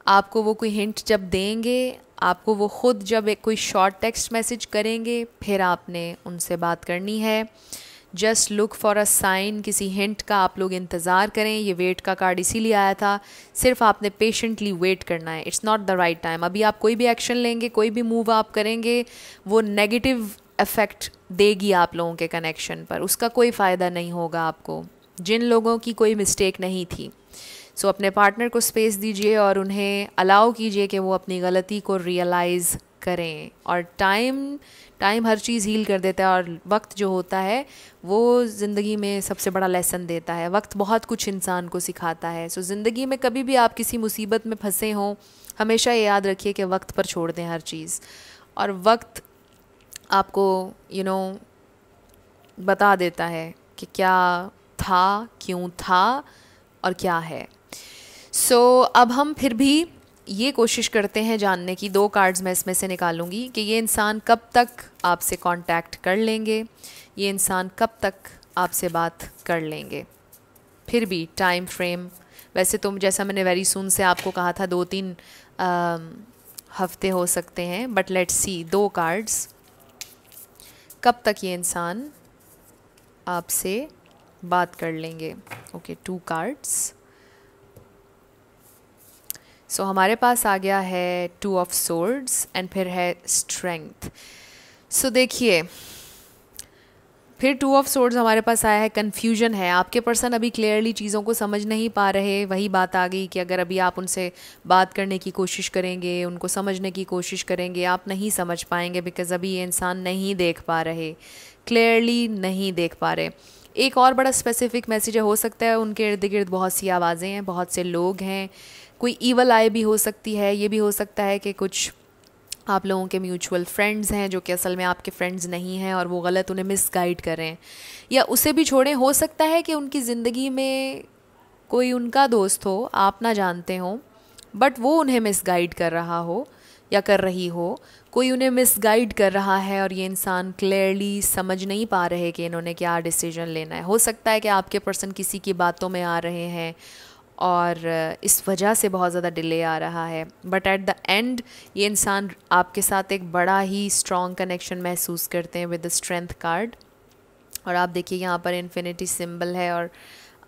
आपको वो कोई हिंट जब देंगे, आपको वो ख़ुद जब एक कोई शॉर्ट टेक्स्ट मैसेज करेंगे, फिर आपने उनसे बात करनी है। Just look for a sign, किसी हिंट का आप लोग इंतज़ार करें। ये वेट का कार्ड इसीलिए आया था, सिर्फ आपने पेशेंटली वेट करना है। It's not the right time. अभी आप कोई भी एक्शन लेंगे, कोई भी मूव आप करेंगे, वो नेगेटिव इफ़ेक्ट देगी आप लोगों के कनेक्शन पर, उसका कोई फ़ायदा नहीं होगा आपको। जिन लोगों की कोई मिस्टेक नहीं थी, सो अपने पार्टनर को स्पेस दीजिए और उन्हें अलाउ कीजिए कि वो अपनी गलती को रियलाइज़ करें। और टाइम हर चीज़ हील कर देता है, और वक्त जो होता है वो ज़िंदगी में सबसे बड़ा लेसन देता है। वक्त बहुत कुछ इंसान को सिखाता है। सो ज़िंदगी में कभी भी आप किसी मुसीबत में फंसे हों, हमेशा ये याद रखिए कि वक्त पर छोड़ दें हर चीज़, और वक्त आपको बता देता है कि क्या था, क्यों था और क्या है। सो अब हम फिर भी ये कोशिश करते हैं जानने की, 2 कार्ड्स मैं इसमें से निकालूंगी कि ये इंसान कब तक आपसे कांटेक्ट कर लेंगे, ये इंसान कब तक आपसे बात कर लेंगे। फिर भी टाइम फ्रेम, वैसे तो जैसा मैंने वेरी सून से आपको कहा था 2-3 हफ्ते हो सकते हैं, बट लेट्स सी 2 कार्ड्स, कब तक ये इंसान आपसे बात कर लेंगे। Okay, 2 cards. सो हमारे पास आ गया है 2 ऑफ सोर्ड्स एंड फिर है स्ट्रेंथ। सो देखिए, फिर 2 ऑफ सोर्ड्स हमारे पास आया है। कन्फ्यूजन है, आपके पर्सन अभी क्लियरली चीज़ों को समझ नहीं पा रहे। वही बात आ गई कि अगर अभी आप उनसे बात करने की कोशिश करेंगे, उनको समझने की कोशिश करेंगे, आप नहीं समझ पाएंगे, बिकॉज़ अभी ये इंसान नहीं देख पा रहे, क्लियरली नहीं देख पा रहे। एक और बड़ा स्पेसिफिक मैसेज है, हो सकता है उनके इर्द गिर्द बहुत सी आवाज़ें हैं, बहुत से लोग हैं, कोई ईवल आई भी हो सकती है। ये भी हो सकता है कि कुछ आप लोगों के म्यूचुअल फ्रेंड्स हैं जो कि असल में आपके फ्रेंड्स नहीं हैं और वो गलत उन्हें मिसगाइड करें, या उसे भी छोड़ें, हो सकता है कि उनकी ज़िंदगी में कोई उनका दोस्त हो, आप ना जानते हो, बट वो उन्हें मिसगाइड कर रहा हो या कर रही हो, कोई उन्हें मिसगाइड कर रहा है और ये इंसान क्लियरली समझ नहीं पा रहे कि इन्होंने क्या डिसीजन लेना है। हो सकता है कि आपके पर्सन किसी की बातों में आ रहे हैं और इस वजह से बहुत ज़्यादा डिले आ रहा है, बट एट द एंड ये इंसान आपके साथ एक बड़ा ही स्ट्रॉन्ग कनेक्शन महसूस करते हैं विद द स्ट्रेंथ कार्ड। और आप देखिए यहाँ पर इन्फिनिटी सिंबल है, और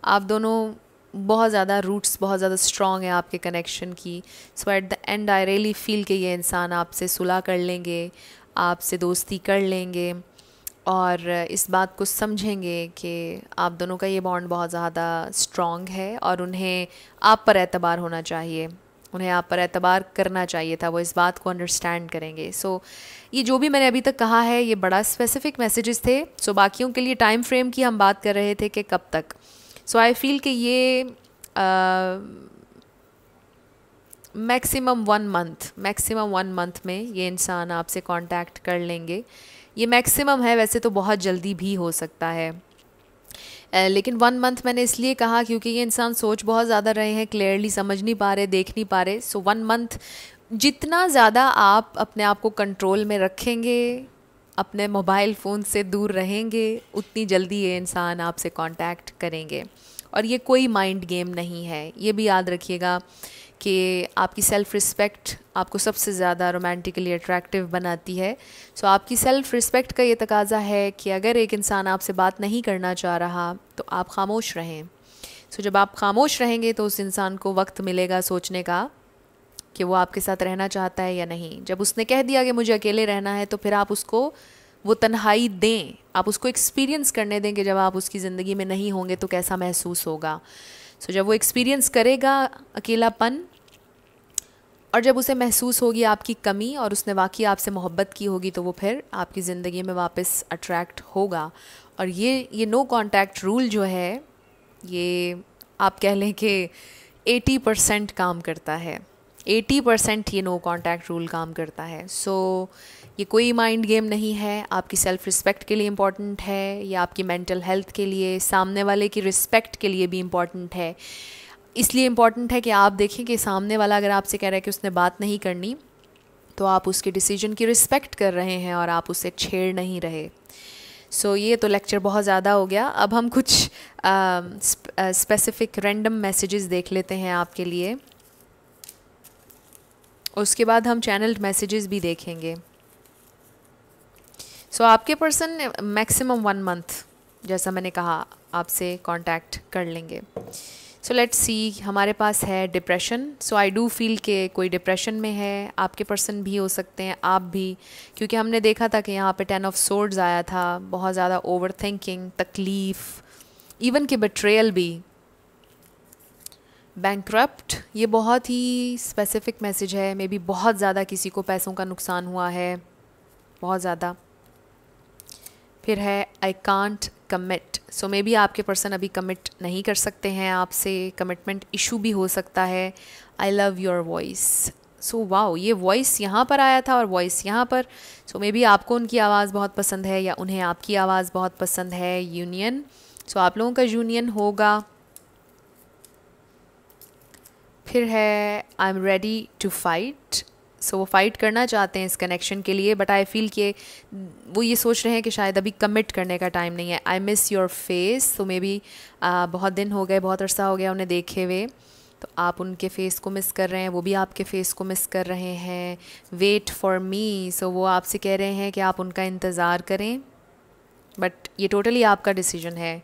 आप दोनों बहुत ज़्यादा रूट्स बहुत ज़्यादा स्ट्रॉन्ग है आपके कनेक्शन की। So at the end I really feel कि ये इंसान आपसे सुलह कर लेंगे, आपसे दोस्ती कर लेंगे, और इस बात को समझेंगे कि आप दोनों का ये बॉन्ड बहुत ज़्यादा स्ट्रॉन्ग है और उन्हें आप पर एतबार होना चाहिए, उन्हें आप पर एतबार करना चाहिए था। वो इस बात को अंडरस्टैंड करेंगे। सो ये जो भी मैंने अभी तक कहा है ये बड़ा स्पेसिफिक मैसेजेस थे। सो बाकियों के लिए टाइम फ्रेम की हम बात कर रहे थे कि कब तक। सो आई फील कि ये मैक्सिमम 1 मंथ में ये इंसान आपसे कांटेक्ट कर लेंगे। ये मैक्सिमम है, वैसे तो बहुत जल्दी भी हो सकता है, लेकिन 1 मंथ मैंने इसलिए कहा क्योंकि ये इंसान सोच बहुत ज़्यादा रहे हैं, क्लियरली समझ नहीं पा रहे, देख नहीं पा रहे। सो 1 मंथ, जितना ज़्यादा आप अपने आप को कंट्रोल में रखेंगे, अपने मोबाइल फ़ोन से दूर रहेंगे, उतनी जल्दी ये इंसान आपसे कांटेक्ट करेंगे। और ये कोई माइंड गेम नहीं है, ये भी याद रखिएगा कि आपकी सेल्फ़ रिस्पेक्ट आपको सबसे ज़्यादा रोमांटिकली अट्रैक्टिव बनाती है। सो आपकी सेल्फ़ रिस्पेक्ट का ये तकाज़ा है कि अगर एक इंसान आपसे बात नहीं करना चाह रहा तो आप खामोश रहें। सो जब आप खामोश रहेंगे तो उस इंसान को वक्त मिलेगा सोचने का कि वो आपके साथ रहना चाहता है या नहीं। जब उसने कह दिया कि मुझे अकेले रहना है तो फिर आप उसको वो तन्हाई दें, आप उसको एक्सपीरियंस करने दें कि जब आप उसकी ज़िंदगी में नहीं होंगे तो कैसा महसूस होगा। सो जब वो एक्सपीरियंस करेगा अकेलापन, और जब उसे महसूस होगी आपकी कमी और उसने वाकई आपसे मोहब्बत की होगी, तो वो फिर आपकी ज़िंदगी में वापस अट्रैक्ट होगा। और ये नो कांटेक्ट रूल जो है, ये आप कह लें कि 80% काम करता है। 80% ये नो कांटेक्ट रूल काम करता है। सो ये कोई माइंड गेम नहीं है, आपकी सेल्फ़ रिस्पेक्ट के लिए इम्पॉर्टेंट है, या आपकी मेंटल हेल्थ के लिए, सामने वाले की रिस्पेक्ट के लिए भी इम्पॉर्टेंट है। इसलिए इम्पॉर्टेंट है कि आप देखें कि सामने वाला अगर आपसे कह रहा है कि उसने बात नहीं करनी, तो आप उसके डिसीजन की रिस्पेक्ट कर रहे हैं और आप उसे छेड़ नहीं रहे। सो ये तो लेक्चर बहुत ज़्यादा हो गया। अब हम कुछ स्पेसिफिक रैंडम मैसेजेस देख लेते हैं आपके लिए, उसके बाद हम चैनल्ड मैसेजेस भी देखेंगे। सो आपके पर्सन मैक्सिमम 1 मंथ जैसा मैंने कहा आपसे कांटेक्ट कर लेंगे। सो लेट्स सी, हमारे पास है depression. So I do feel कि कोई डिप्रेशन में है, आपके पर्सन भी हो सकते हैं, आप भी, क्योंकि हमने देखा था कि यहाँ पे 10 ऑफ सोर्ड्स आया था, बहुत ज़्यादा ओवर थिंकिंग, तकलीफ़, इवन कि बेट्रेयल भी। बैंकरप्ट, ये बहुत ही स्पेसिफिक मैसेज है, मे बी बहुत ज़्यादा किसी को पैसों का नुकसान हुआ है, बहुत ज़्यादा। फिर है I can't commit. So maybe आपके पर्सन अभी कमिट नहीं कर सकते हैं आपसे, कमिटमेंट इशू भी हो सकता है। I love your voice. So wow, ये वॉइस यहाँ पर आया था और वॉइस यहाँ पर। सो मे बी आपको उनकी आवाज़ बहुत पसंद है या उन्हें आपकी आवाज़ बहुत पसंद है। यूनियन, सो आप लोगों का यूनियन होगा। फिर है I am ready to fight. So वो फाइट करना चाहते हैं इस कनेक्शन के लिए, बट आई फील कि वो ये सोच रहे हैं कि शायद अभी कमिट करने का टाइम नहीं है। I miss your face. तो मे बी बहुत दिन हो गए, बहुत अरसा हो गया उन्हें देखे हुए, तो आप उनके फेस को मिस कर रहे हैं, वो भी आपके फेस को मिस कर रहे हैं। Wait for me. सो वो आपसे कह रहे हैं कि आप उनका इंतज़ार करें, बट ये टोटली आपका डिसीजन है।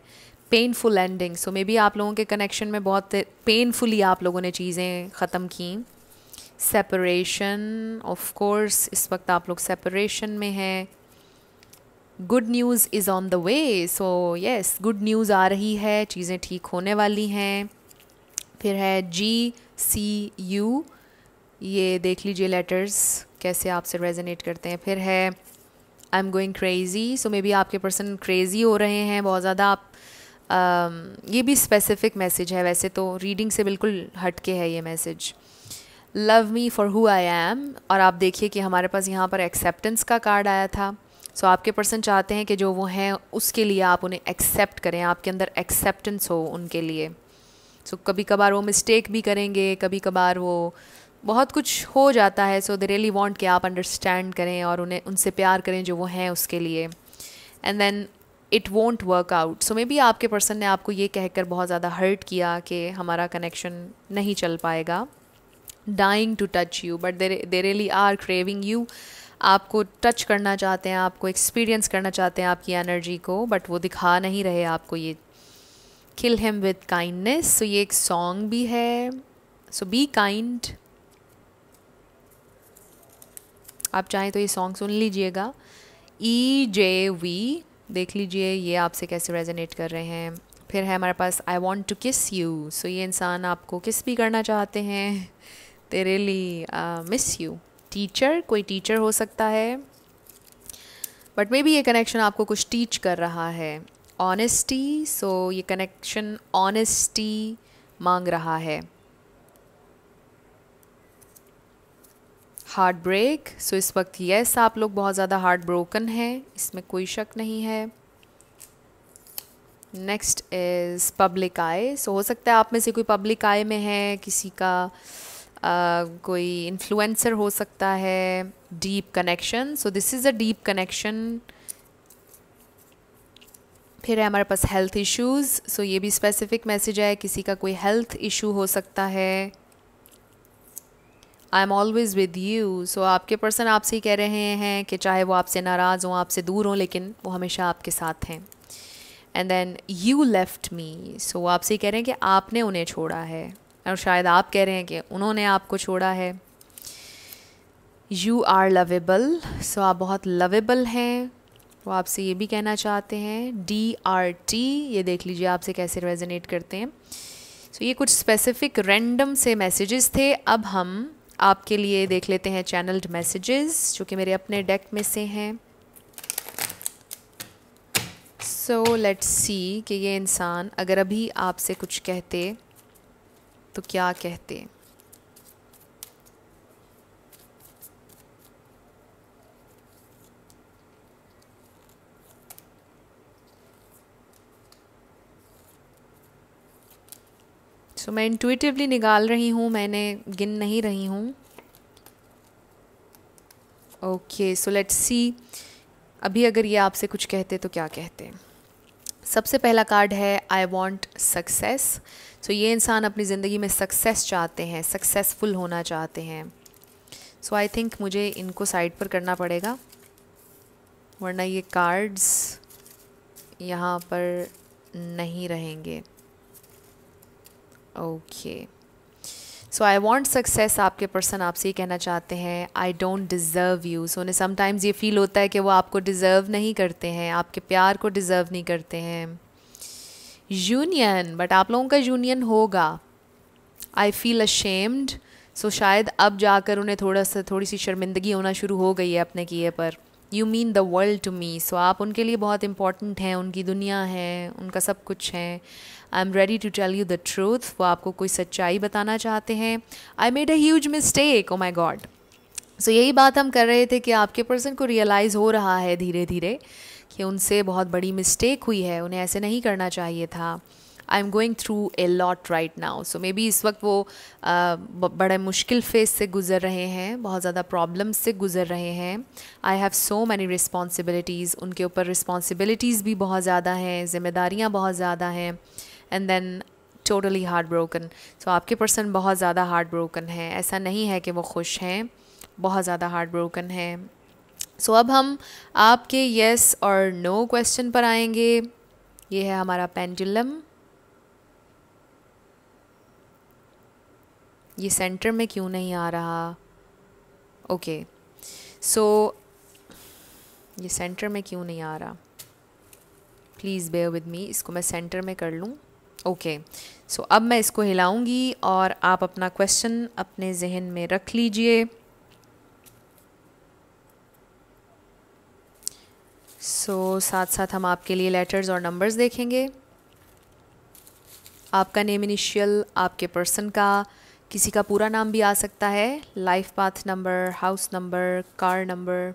Painful ending. सो मे बी आप लोगों के कनेक्शन में बहुत पेनफुली आप लोगों ने चीज़ें ख़त्म की। सेपरेशन, ऑफ कोर्स इस वक्त आप लोग सेपरेशन में हैं। Good news is on the way. So yes, good news आ रही है, चीज़ें ठीक होने वाली हैं। फिर है GCU, ये देख लीजिए लेटर्स कैसे आपसे रेजोनेट करते हैं। फिर है I am going crazy. So maybe आपके पर्सन क्रेज़ी हो रहे हैं बहुत ज़्यादा। आप ये भी स्पेसिफिक मैसेज है, वैसे तो रीडिंग से बिल्कुल हटके है ये message. Love me for who I am. और आप देखिए कि हमारे पास यहाँ पर एक्सेप्टेंस का कार्ड आया था। सो आपके पर्सन चाहते हैं कि जो वो हैं उसके लिए आप उन्हें एक्सेप्ट करें, आपके अंदर एक्सेप्टेंस हो उनके लिए। सो कभी कभार वो मिस्टेक भी करेंगे, कभी कभार वो बहुत कुछ हो जाता है। सो दे रियली वांट कि आप अंडरस्टैंड करें और उन्हें उनसे प्यार करें जो वो हैं उसके लिए। And then it won't work out. So maybe आपके पर्सन ने आपको ये कहकर बहुत ज़्यादा हर्ट किया कि हमारा कनेक्शन नहीं चल पाएगा। Dying to touch you, but they really are craving you. आपको टच करना चाहते हैं, आपको एक्सपीरियंस करना चाहते हैं आपकी एनर्जी को, बट वो दिखा नहीं रहे आपको ये। Kill him with kindness. So ये एक सॉन्ग भी है। So be kind. आप चाहें तो ये सॉन्ग सुन लीजिएगा। EJV, देख लीजिए ये आपसे कैसे रेजोनेट कर रहे हैं। फिर है हमारे पास आई वॉन्ट टू किस यू। सो ये इंसान आपको किस भी करना चाहते हैं। They really miss you. Teacher, कोई टीचर हो सकता है, बट मे बी ये कनेक्शन आपको कुछ टीच कर रहा है। ऑनेस्टी। सो ये कनेक्शन ऑनेस्टी मांग रहा है। Heart break. सो इस वक्त यस, आप लोग बहुत ज़्यादा हार्ट ब्रोकन हैं, इसमें कोई शक नहीं है। नेक्स्ट इज़ पब्लिक आई। सो हो सकता है आप में से कोई पब्लिक आई में है, किसी का कोई इन्फ्लुएंसर हो सकता है। Deep connection. So this is a deep connection. फिर है हमारे पास हेल्थ इश्यूज़। सो ये भी स्पेसिफिक मैसेज है, किसी का कोई हेल्थ इशू हो सकता है। I am always with you. So आपके पर्सन आपसे ही कह रहे हैं कि चाहे वो आपसे नाराज़ हों, आपसे दूर हों, लेकिन वो हमेशा आपके साथ हैं। And then you left me. So वो आपसे ही कह रहे हैं कि आपने उन्हें छोड़ा है, और शायद आप कह रहे हैं कि उन्होंने आपको छोड़ा है। You are lovable. सो आप बहुत लवेबल हैं, वो आपसे ये भी कहना चाहते हैं। DRT, ये देख लीजिए आपसे कैसे रेजोनेट करते हैं। सो ये कुछ स्पेसिफिक रैंडम से मैसेजेस थे। अब हम आपके लिए देख लेते हैं चैनल्ड मैसेजेस, जो कि मेरे अपने डेक में से हैं। सो लेट्स सी कि ये इंसान अगर अभी आपसे कुछ कहते तो क्या कहते। सो मैं इंट्यूटिवली निकाल रही हूँ, मैंने गिन नहीं रही हूँ। ओके, सो लेट्स सी अभी अगर ये आपसे कुछ कहते तो क्या कहते। सबसे पहला कार्ड है आई वॉन्ट सक्सेस। सो ये इंसान अपनी ज़िंदगी में सक्सेस चाहते हैं, सक्सेसफुल होना चाहते हैं। सो आई थिंक मुझे इनको साइड पर करना पड़ेगा, वरना ये कार्ड्स यहाँ पर नहीं रहेंगे। Okay, so I want success, आपके पर्सन आपसे ये कहना चाहते हैं आई डोंट डिज़र्व यू। सो उन्हें समटाइम्स ये फील होता है कि वो आपको डिज़र्व नहीं करते हैं, आपके प्यार को डिज़र्व नहीं करते हैं। यूनियन, बट आप लोगों का यूनियन होगा। आई फील अशेम्ड, सो शायद अब जाकर उन्हें थोड़ी सी शर्मिंदगी होना शुरू हो गई है अपने किए पर। You mean the world to me, so आप उनके लिए बहुत इंपॉर्टेंट हैं, उनकी दुनिया है, उनका सब कुछ है। I am ready to tell you the truth, वो आपको कोई सच्चाई बताना चाहते हैं। I made a huge mistake, oh my God. So यही बात हम कर रहे थे कि आपके पर्सन को रियलाइज़ हो रहा है धीरे धीरे कि उनसे बहुत बड़ी मिस्टेक हुई है, उन्हें ऐसे नहीं करना चाहिए था। I am going through a lot right now, so may be इस वक्त वो बड़े मुश्किल फेज से गुज़र रहे हैं, बहुत ज़्यादा प्रॉब्लम्स से गुज़र रहे हैं। I have so many responsibilities, उनके ऊपर रिस्पॉन्सिबिलिटीज़ भी बहुत ज़्यादा हैं, ज़िम्मेदारियाँ बहुत ज़्यादा हैं। And then totally heart broken, so आपके पर्सन बहुत ज़्यादा हार्ट ब्रोकन है। ऐसा नहीं है कि वो खुश हैं, बहुत ज़्यादा हार्ट ब्रोकन है। सो अब हम आपके येस और नो क्वेश्चन पर आएंगे। ये है हमारा पेंडुलम, ये सेंटर में क्यों नहीं आ रहा? ओके, सो ये सेंटर में क्यों नहीं आ रहा? प्लीज़ बेयर विद मी, इसको मैं सेंटर में कर लूँ। ओके, सो अब मैं इसको हिलाऊंगी और आप अपना क्वेश्चन अपने जहन में रख लीजिए। सो साथ साथ हम आपके लिए लेटर्स और नंबर्स देखेंगे। आपका नेम इनिशियल, आपके पर्सन का, किसी का पूरा नाम भी आ सकता है, life path number, house number, car number.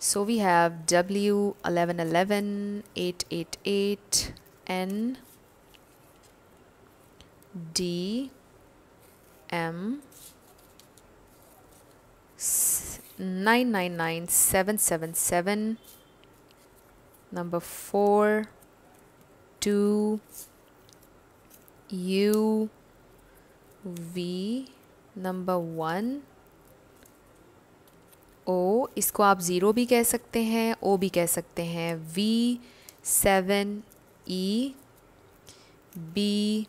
So we have W1111 888 N D M 999777 number 4 2 U V number 1 O, इसको आप ज़ीरो भी कह सकते हैं, O भी कह सकते हैं। V 7 E B,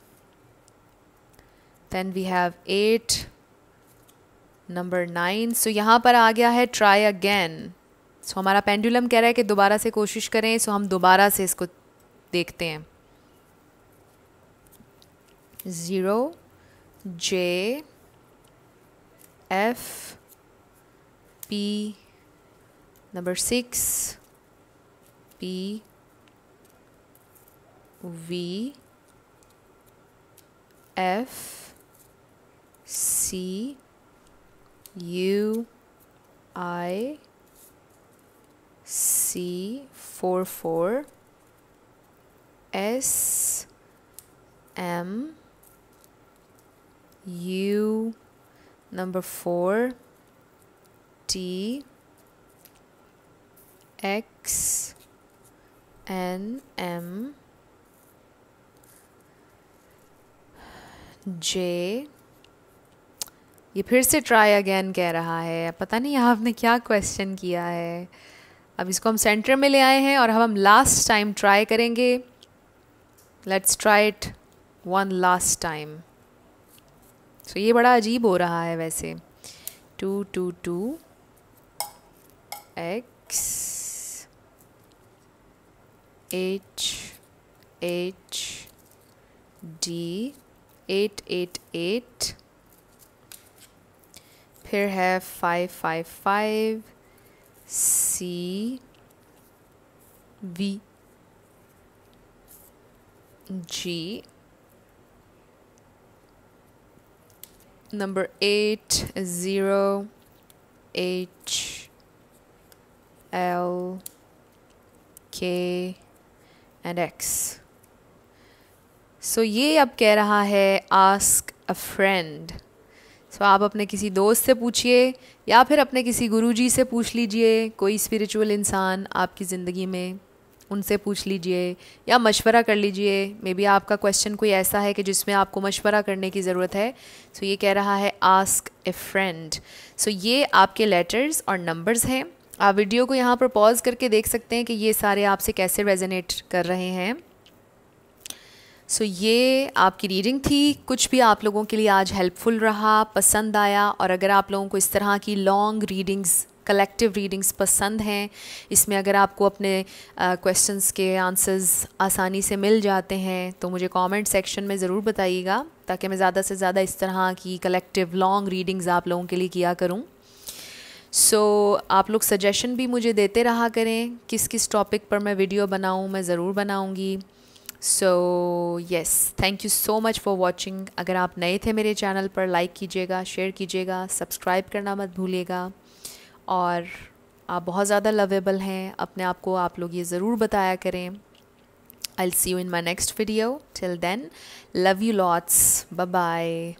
then we have 8 number 9। सो यहाँ पर आ गया है ट्राई अगेन। सो हमारा पेंडुलम कह रहा है कि दोबारा से कोशिश करें। सो हम दोबारा से इसको देखते हैं। 0 J F P number 6 P V F C U I C 4 4 S M U number 4 T X N M J। ये फिर से ट्राई अगेन कह रहा है, पता नहीं आपने क्या क्वेश्चन किया है। अब इसको हम सेंटर में ले आए हैं और अब हम लास्ट टाइम ट्राई करेंगे। Let's try it one last time. So ये बड़ा अजीब हो रहा है वैसे। 2 2 2 X H H D 8 8 8, फिर है 5 5 5 C V G number 8 0 H L K and X। सो ये अब कह रहा है आस्क अ फ्रेंड। सो आप अपने किसी दोस्त से पूछिए या फिर अपने किसी गुरुजी से पूछ लीजिए, कोई स्पिरिचुअल इंसान आपकी ज़िंदगी में, उनसे पूछ लीजिए या मशवरा कर लीजिए। मे बी आपका क्वेश्चन कोई ऐसा है कि जिसमें आपको मशवरा करने की ज़रूरत है। सो ये कह रहा है आस्क ए फ्रेंड। सो ये आपके लेटर्स और नंबर्स हैं। आप वीडियो को यहाँ पर पॉज करके देख सकते हैं कि ये सारे आपसे कैसे रेजोनेट कर रहे हैं। सो ये आपकी रीडिंग थी। कुछ भी आप लोगों के लिए आज हेल्पफुल रहा, पसंद आया, और अगर आप लोगों को इस तरह की लॉन्ग रीडिंग्स, कलेक्टिव रीडिंग्स पसंद हैं, इसमें अगर आपको अपने क्वेश्चंस के आंसर्स आसानी से मिल जाते हैं, तो मुझे कमेंट सेक्शन में ज़रूर बताइएगा, ताकि मैं ज़्यादा से ज़्यादा इस तरह की कलेक्टिव लॉन्ग रीडिंग्स आप लोगों के लिए किया करूँ। आप लोग सजेशन भी मुझे देते रहा करें, किस किस टॉपिक पर मैं वीडियो बनाऊँ, मैं ज़रूर बनाऊँगी। Yes, thank you so much for watching. अगर आप नए थे मेरे चैनल पर, लाइक कीजिएगा, शेयर कीजिएगा, सब्सक्राइब करना मत भूलिएगा। और आप बहुत ज़्यादा लवेबल हैं, अपने आप को आप लोग ये ज़रूर बताया करें। I will see you in my next video. Till then, love you lots, bye bye.